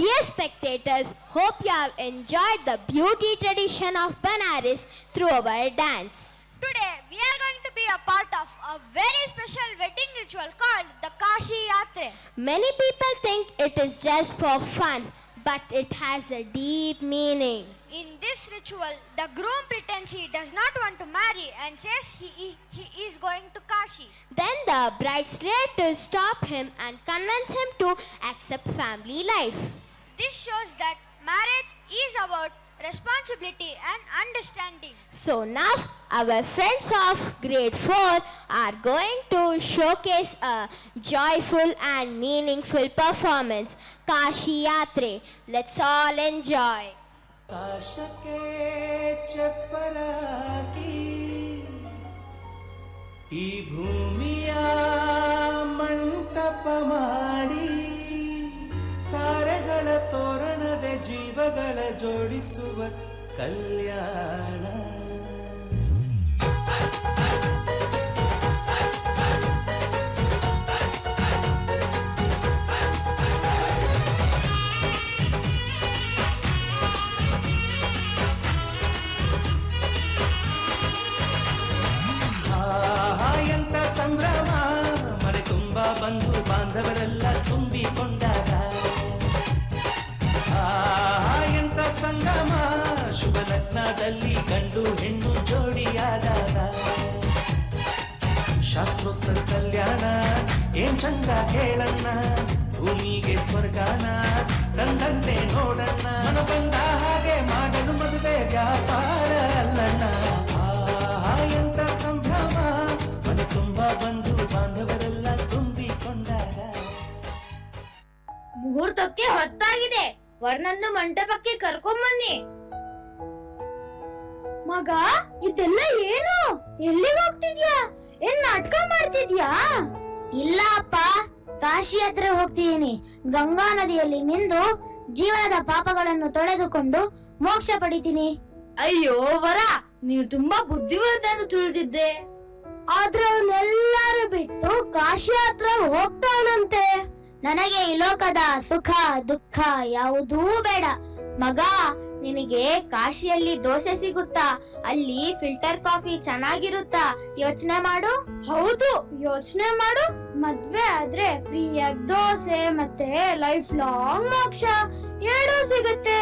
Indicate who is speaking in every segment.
Speaker 1: Dear spectators, hope you have enjoyed the beauty tradition of Banaras through our dance.
Speaker 2: Today we are going to be a part of a very special wedding ritual called the Kashi Yatre.
Speaker 1: Many people think it is just for fun, but it has a deep meaning.
Speaker 2: In this ritual, the groom pretends he does not want to marry and says he is going to Kashi.
Speaker 1: Then the bride's relatives stop him and convince him to accept family life.
Speaker 2: This shows that marriage is about responsibility and understanding.
Speaker 1: So now our friends of grade 4 are going to showcase a joyful and meaningful performance, Kashi Yatre. Let's all enjoy.
Speaker 3: ಆಶಕ್ಕೆ ಚಪ್ಪರಾಗಿ ಈ ಭೂಮಿಯ ಮಂಟಪ ಮಾಡಿ ತಾರೆಗಳ ತೋರಣದೆ ಜೀವಗಳ ಜೋಡಿಸುವ ಕಲ್ಯಾಣ. ಎಂತ ಸಂಭ್ರಮ, ಮನೆ ತುಂಬಾ ಬಂಧು ಬಾಂಧವರೆಲ್ಲ ತುಂಬಿಕೊಂಡಾಗ. ಎಂತ ಸಂಗಮ, ಶುಭ ಲಗ್ನದಲ್ಲಿ ಗಂಡು ಹೆಣ್ಣು ಜೋಡಿಯಾದಾಗ. ಶಾಸ್ತ್ರೋಕ್ತ ಕಲ್ಯಾಣ ಏನ್ ಚಂದ ಹೇಳಣ್ಣ, ಭೂಮಿಗೆ ಸ್ವರ್ಗಾನ ತಂದಂತೆ ನೋಡಣ್ಣ. ಮನ ಬಂದ ಹಾಗೆ ಮಾಡಲು ಮದುವೆ ವ್ಯಾಪಾರ ಅಲ್ಲಣ್ಣ. ಎಂತ ಸಂಭ್ರಮ, ಮನೆ ತುಂಬಾ ಬಂಧು ಬಾಂಧವರೆಲ್ಲ ತುಂಬಿಕೊಂಡಾಗ.
Speaker 4: ಮುಹೂರ್ತಕ್ಕೆ ಹೊತ್ತಾಗಿದೆ, ವರ್ಣನ್ನು ಮಂಟಪಕ್ಕೆ ಕರ್ಕೊಂಬನ್ನಿ. ಮಗ, ಇದೆಲ್ಲ ಏನು? ಎಲ್ಲಿಗೆ ಹೋಗ್ತಿದ್ಯಾ? ಏನ್ ನಾಟಕ ಮಾಡ್ತಿದ್ಯಾ?
Speaker 5: ಇಲ್ಲ ಅಪ್ಪ, ಕಾಶಿ ಹತ್ರ ಹೋಗ್ತಿದ್ದೀನಿ. ಗಂಗಾ ನದಿಯಲ್ಲಿ ಮಿಂದು ಜೀವನದ ಪಾಪಗಳನ್ನು ತೊಳೆದುಕೊಂಡು ಮೋಕ್ಷ ಪಡಿತೀನಿ.
Speaker 4: ಅಯ್ಯೋ ವರ, ನೀನು ತುಂಬಾ ಬುದ್ಧಿವಂತ ಅಂತ ತಿಳಿದಿದ್ದೆ.
Speaker 5: ಆದ್ರೆ ಅವನ್ನೆಲ್ಲರೂ ಬಿಟ್ಟು ಕಾಶಿ ಹತ್ರ ಹೋಗ್ತಾನಂತೆ. ನನಗೆ ಈ ಲೋಕದ ಸುಖ ದುಃಖ ಯಾವುದೂ ಬೇಡ.
Speaker 4: ಮಗ, ನಿನಗೆ ಕಾಶಿಯಲ್ಲಿ ದೋಸೆ ಸಿಗುತ್ತಾ? ಅಲ್ಲಿ ಫಿಲ್ಟರ್ ಕಾಫಿ ಚೆನ್ನಾಗಿರುತ್ತಾ? ಯೋಚನೆ ಮಾಡು. ಹೌದು, ಯೋಚನೆ ಮಾಡು. ಮದ್ವೆ ಆದ್ರೆ ಫ್ರೀಯಾಗಿ ದೋಸೆ ಮತ್ತೆ ಲೈಫ್ ಲಾಂಗ್ ಮೋಕ್ಷ ಎರಡೂ ಸಿಗುತ್ತೆ.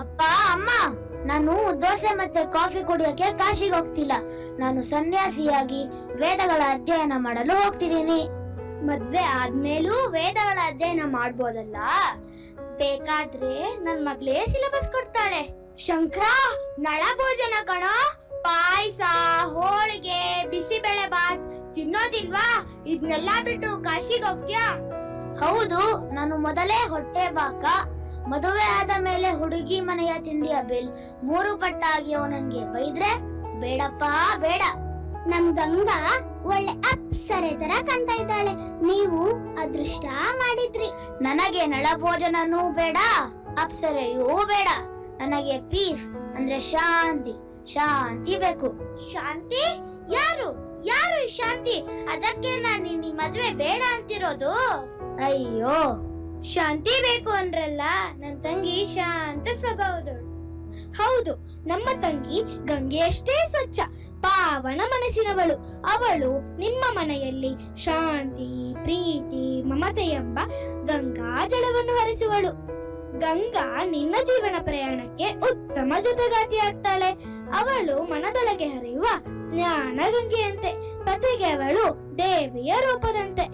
Speaker 5: ಅಪ್ಪ ಅಮ್ಮ, ನಾನು ದೋಸೆ ಮತ್ತೆ ಕಾಫಿ ಕುಡಿಯೋಕೆ ಕಾಶಿಗೆ ಹೋಗ್ತಿಲ್ಲ. ನಾನು ಸನ್ಯಾಸಿಯಾಗಿ ವೇದಗಳ ಅಧ್ಯಯನ ಮಾಡಲು ಹೋಗ್ತಿದ್ದೀನಿ.
Speaker 4: ಮದ್ವೆ ಆದ್ಮೇಲೂ ವೇದಗಳ ಅಧ್ಯಯನ ಮಾಡ್ಬೋದಲ್ಲ? ಬೇಕಾದ್ರೆ ನನ್ ಮಗ್ಳೇ ಸಿಲೆಬಸ್ ಕೊಡ್ತಾಳೆ. ಶಂಕರ, ನಳ ಭೋಜನ ಕಣ. ಪಾಯಸ, ಹೋಳಿಗೆ, ಬಿಸಿಬೇಳೆ ಬಾತ್ ತಿನ್ನೋದಿಲ್ವಾ? ಇದನ್ನೆಲ್ಲ ಬಿಟ್ಟು ಕಾಶಿಗೆ ಹೋಗ್ತ್ಯಾ?
Speaker 5: ಹೌದು, ನಾನು ಮೊದಲೇ ಹೊಟ್ಟೆ ಬಾಕ. ಮದುವೆ ಆದ ಮೇಲೆ ಹುಡುಗಿ ಮನೆಯ ತಿಂಡಿಯ ಬಿಲ್ 3 ಪಟ್ಟಾಗಿ ಅವನನ್ಗೆ ಬೈದ್ರೆ ಬೇಡಪ್ಪ ಬೇಡ. ನಮ್ ಗಂಗಾ ಒಳ್ಳೆ ಅಪ್ಸರೆ ತರ ಕಾಣ್ತಾ ಇದ್ದಾಳೆ. ನೀವು ಅದೃಷ್ಟ ಮಾಡಿದ್ರಿ. ನನಗೆ ನಳ ಭೋಜನನೂ ಬೇಡ, ಅಪ್ಸರೆಯೂ ಬೇಡ. ನನಗೆ ಪೀಸ್ ಅಂದ್ರೆ ಶಾಂತಿ, ಶಾಂತಿ ಬೇಕು.
Speaker 4: ಶಾಂತಿ? ಯಾರು ಯಾರು ಶಾಂತಿ? ಅದಕ್ಕೆ ನಾನು ನಿಮ್ ಮದ್ವೆ ಬೇಡ ಅಂತಿರೋದು.
Speaker 5: ಅಯ್ಯೋ,
Speaker 4: ಶಾಂತಿ ಬೇಕು ಅಂದ್ರಲ್ಲ. ನನ್ ತಂಗಿ ಶಾಂತ ಸ್ವಭಾವದವಳು. ಹೌದು, ನಮ್ಮ ತಂಗಿ ಗಂಗೆಯಷ್ಟೇ ಸ್ವಚ್ಛ, ಪಾವನ ಮನಸ್ಸಿನವಳು. ಅವಳು ನಿಮ್ಮ ಮನೆಯಲ್ಲಿ ಶಾಂತಿ, ಪ್ರೀತಿ, ಮಮತೆ ಎಂಬ ಗಂಗಾ ಜಲವನ್ನು ಹರಿಸುವಳು. ಗಂಗಾ ನಿನ್ನ ಜೀವನ ಪ್ರಯಾಣಕ್ಕೆ ಉತ್ತಮ ಜೊತೆಗಾತಿ ಆಗ್ತಾಳೆ. ಅವಳು ಮನದೊಳಗೆ ಹರಿಯುವ ಜ್ಞಾನ ಗಂಗೆಯಂತೆ, ಪತಿಗೆ ಅವಳು ದೇವಿಯ ರೂಪದಂತೆ.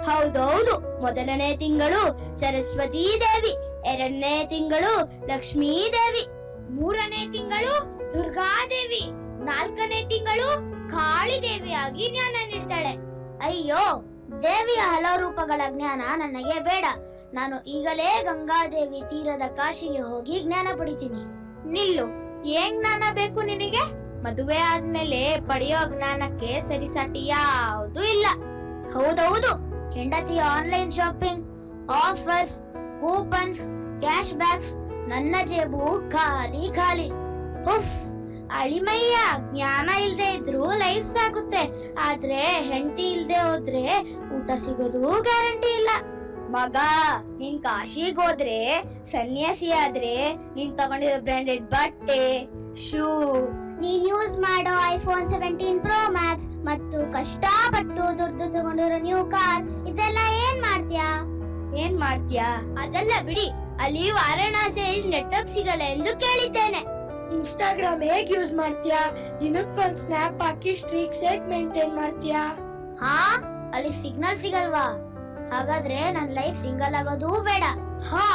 Speaker 4: ಹೌದೌದು, ಮೊದಲನೇ ತಿಂಗಳು ಸರಸ್ವತೀ ದೇವಿ, 2ನೇ ತಿಂಗಳು ಲಕ್ಷ್ಮೀ ದೇವಿ, 3ನೇ ತಿಂಗಳು ದುರ್ಗಾದೇವಿ, 4ನೇ ತಿಂಗಳು ಕಾಳಿ ದೇವಿಯಾಗಿ ಜ್ಞಾನ ನೀಡ್ತಾಳೆ.
Speaker 5: ಅಯ್ಯೋ, ದೇವಿಯ ಹಲವು ರೂಪಗಳ ಜ್ಞಾನ ನನಗೆ ಬೇಡ. ನಾನು ಈಗಲೇ ಗಂಗಾದೇವಿ ತೀರದ ಕಾಶಿಗೆ ಹೋಗಿ ಜ್ಞಾನ ಪಡಿತೀನಿ.
Speaker 4: ನಿಲ್ಲು, ಏನ್ ಜ್ಞಾನ ಬೇಕು ನಿನಗೆ? ಮದುವೆ ಆದ್ಮೇಲೆ ಪಡೆಯೋ ಜ್ಞಾನಕ್ಕೆ ಸರಿಸಾಟಿ ಯಾವುದು ಇಲ್ಲ.
Speaker 5: ಹೌದೌದು, ಹೆಂಡತಿಯ online shopping, offers, coupons, cashbacks, ನನ್ನ ಜೇಬು ಖಾಲಿ ಖಾಲಿ.
Speaker 4: ಉಫ್, ಅಳಿಮಯ್ಯ, ಜ್ಞಾನ ಇಲ್ದೆ ಇದ್ರು ಲೈಫ್ ಸಾಗುತ್ತೆ. ಆದ್ರೆ ಹೆಂಡತಿ ಇಲ್ದೆ ಹೋದ್ರೆ ಊಟ ಸಿಗೋದು ಗ್ಯಾರಂಟಿ ಇಲ್ಲ.
Speaker 5: ಮಗ ನೀನ್ ಕಾಶಿಗ್ ಹೋದ್ರೆ ಸನ್ಯಾಸಿ ಆದ್ರೆ ನೀನ್ ತಗೊಂಡಿರೋ ಬ್ರಾಂಡೆಡ್ ಬಟ್ಟೆ, ಶೂ, ನೀನ್ ಯೂಸ್ ಮಾಡೋ ಐಫೋನ್ 17 Pro Max ಮತ್ತು ಕಷ್ಟಪಟ್ಟು ದುಡ್ಡು ತಗೊಂಡಿರೋ ನ್ಯೂ ಕಾರ್, ಇದೆಲ್ಲ ಏನ್ ಮಾಡ್ತೀಯಾ? ಅದೆಲ್ಲ ಬಿಡಿ, ಅಲ್ಲಿ ವಾರಣಾಸಿಯಲ್ಲಿ ನೆಟ್ವರ್ಕ್ ಸಿಗಲ್ಲ ಎಂದು ಕೇಳಿದ್ದೇನೆ.
Speaker 4: ಇನ್ಸ್ಟಾಗ್ರಾಮ್ ಹೇಗ್ ಯೂಸ್ ಮಾಡ್ತೀಯಾ? ದಿನಕ್ಕೊಂದ್ ಸ್ನ್ಯಾಪ್ ಹಾಕಿ ಸ್ಟ್ರೀಕ್ಸ್ ಹೇಗ್ ಮೇಂಟೈನ್ ಮಾಡ್ತೀಯಾ?
Speaker 5: ಹಾ, ಅಲ್ಲಿ ಸಿಗ್ನಲ್ ಸಿಗಲ್ವಾ? ಹಾಗಾದ್ರೆ ನನ್ ಲೈಫ್ ಸಿಂಗಲ್ ಆಗೋದು ಬೇಡ.
Speaker 4: ಹಾ,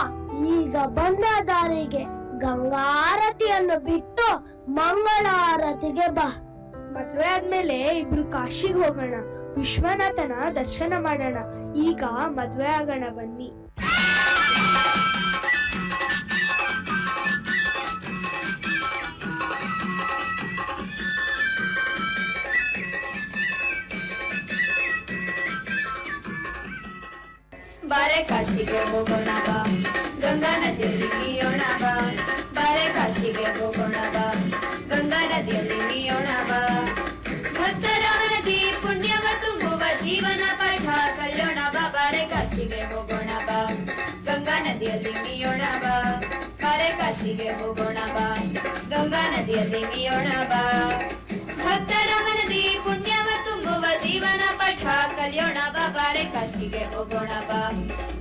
Speaker 4: ಈಗ ಬಂದ ದಾರಿಗೆ ಗಂಗಾರತಿಯನ್ನು ಬಿಟ್ಟು ಮಂಗಳಾರತಿಗೆ ಬಾ. ಮದ್ವೆ ಆದ್ಮೇಲೆ ಇಬ್ರು ಕಾಶಿಗೆ ಹೋಗೋಣ, ವಿಶ್ವನಾಥನ ದರ್ಶನ ಮಾಡೋಣ. ಈಗ ಮದ್ವೆ ಆಗೋಣ ಬನ್ನಿ.
Speaker 6: ಬಾರೆ ಕಾಶಿಗೆ ಹೋಗೋಣ ಬಾ, ಗಂಗಾ ನದಿಯಲ್ಲಿ ಮೀಯೋಣ ಬಾ. ಬಾರೆ ಕಾಶಿಗೆ ಹೋಗೋಣ ಬಾ, ಗಂಗಾ ನದಿಯಲ್ಲಿ ಮೀಯೋಣ ಬಾ. ಭಕ್ತರ ಮನದಿ ಪುಣ್ಯವ ತುಂಬುವ ಜೀವನ ಪಾಠ ಕಲಿಯೋಣ ಬಾ. ಬಾರೆ ಕಾಶಿಗೆ ಹೋಗೋಣ ಬಾ, ಗಂಗಾ ನದಿಯಲ್ಲಿ ಮೀಯೋಣ ಬಾ. ಬಾರೆ ಕಾಶಿಗೆ ಹೋಗೋಣ ಬಾ, ಗಂಗಾ ನದಿಯಲ್ಲಿ ಮೀಯೋಣ ಬಾ. ಭಕ್ತರ ಮನದಿ ಪುಣ್ಯವ ತುಂಬುವ ಜೀವನ ಪಾಠ ಕಲಿಯೋಣ ಬಾ. ಬಾರೆ ಕಾಶಿಗೆ ಹೋಗೋಣ ಬಾ,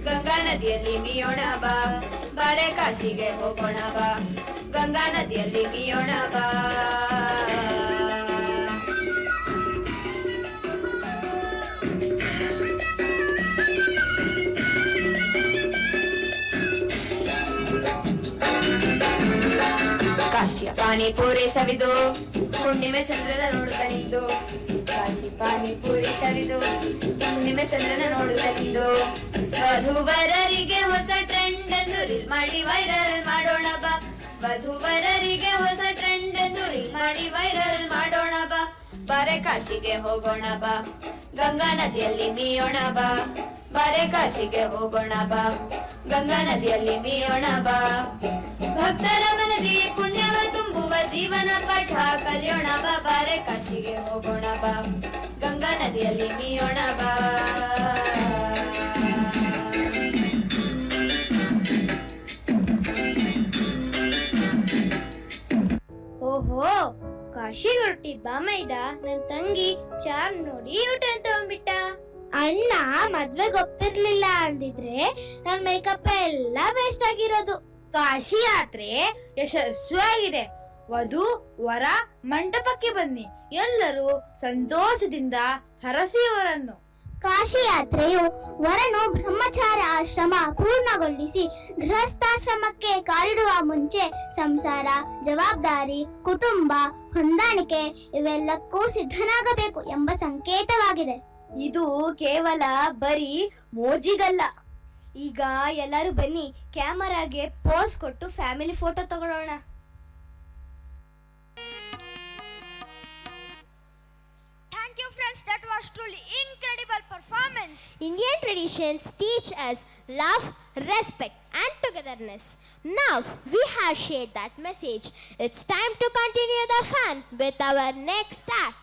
Speaker 6: ಗಂಗಾ ನದಿಯಲ್ಲಿ ಮೀಯೋಣ ಬಾ. ಬಾರೆ ಕಾಶಿಗೆ ಹೋಗೋಣ ಬಾ, ಗಂಗಾ ನದಿಯಲ್ಲಿ ಮೀಯೋಣ ಬಾ. ಕಾಶಿಯ ಪಾನಿಪುರಿ ಸವಿದು ಹುಣ್ಣಿಮೆ ಚಂದ್ರನ ನೋಡುತ್ತಾ ನಿಂತು. ಕಾಶಿ ಪಾನಿಪುರಿ ಸವಿದು ಹುಣ್ಣಿಮೆ ಚಂದ್ರನ ನೋಡುತ್ತಾ ನಿಂತು. ವಧುವರರಿಗೆ ಹೊಸ ಟ್ರೆಂಡ್ ಎಂದು ರೀಲ್ ಮಾಡಿ ವೈರಲ್ ಮಾಡೋಣ ಬಾ. ವಧುವರರಿಗೆ ಹೊಸ ಟ್ರೆಂಡ್ ಎಂದು ರೀಲ್ ಮಾಡಿ ವೈರಲ್ ಮಾಡೋಣ ಬಾ. ಬಾರೆ ಕಾಶಿಗೆ ಹೋಗೋಣ ಬಾ, ಗಂಗಾ ನದಿಯಲ್ಲಿ ಮೀಯೋಣ ಬಾ. ಬಾರೆ ಕಾಶಿಗೆ ಹೋಗೋಣ ಬಾ, ಗಂಗಾ ನದಿಯಲ್ಲಿ ಮೀಯೋಣ ಬಾ. ಭಕ್ತರ ಮನದಿ ಪುಣ್ಯವ ತುಂಬುವ ಜೀವನ ಪಾಠ ಕಲಿಯೋಣ ಬಾ. ಬಾರೆ ಕಾಶಿಗೆ ಹೋಗೋಣ ಬಾ, ಗಂಗಾ ನದಿಯಲ್ಲಿ ಮೀಯೋಣ ಬಾ.
Speaker 4: ಓಹೋ, ಕಾಶಿಗೆ ಹೊರಟಿದ್ದ ಮೈದ ನನ್ ತಂಗಿ ಚಾರ್ ನೋಡಿ ಯೂಟರ್ನ್ ತಗೊಂಡ್ಬಿಟ್ಟ. ಅಣ್ಣ ಮದ್ವೆಗೆ ಒಪ್ಪಿರ್ಲಿಲ್ಲ ಅಂದಿದ್ರೆ ನನ್ ಮೇಕಪ್ ಎಲ್ಲ ವೇಸ್ಟ್ ಆಗಿರೋದು. ಕಾಶಿ ಯಾತ್ರೆ ಯಶಸ್ವಿಯಾಗಿದೆ. ವಧು ವರ ಮಂಟಪಕ್ಕೆ ಬನ್ನಿ, ಎಲ್ಲರೂ ಸಂತೋಷದಿಂದ ಹರಸಿಯವರನ್ನು.
Speaker 5: ಕಾಶಿ ಯಾತ್ರೆಯು ವರನು ಬ್ರಹ್ಮಚಾರ ಆಶ್ರಮ ಪೂರ್ಣಗೊಳಿಸಿ ಗೃಹಸ್ಥಾಶ್ರಮಕ್ಕೆ ಕಾಲಿಡುವ ಮುಂಚೆ ಸಂಸಾರ, ಜವಾಬ್ದಾರಿ, ಕುಟುಂಬ, ಹೊಂದಾಣಿಕೆ ಇವೆಲ್ಲಕ್ಕೂ ಸಿದ್ಧನಾಗಬೇಕು ಎಂಬ ಸಂಕೇತವಾಗಿದೆ.
Speaker 4: ಇದು ಕೇವಲ ಬರೀ ಮೋಜಿಗಲ್ಲ. ಈಗ ಎಲ್ಲರೂ ಬನ್ನಿ ಕ್ಯಾಮರಾಗೆ ಪೋಸ್ ಕೊಟ್ಟು ಫ್ಯಾಮಿಲಿ ಫೋಟೋ ತಗೊಳ್ಳೋಣ.
Speaker 2: Thank you friends, that was truly incredible performance.
Speaker 1: Indian traditions teach us love, respect, and togetherness. Now we have shared that message. It's time to continue the fun with our next act.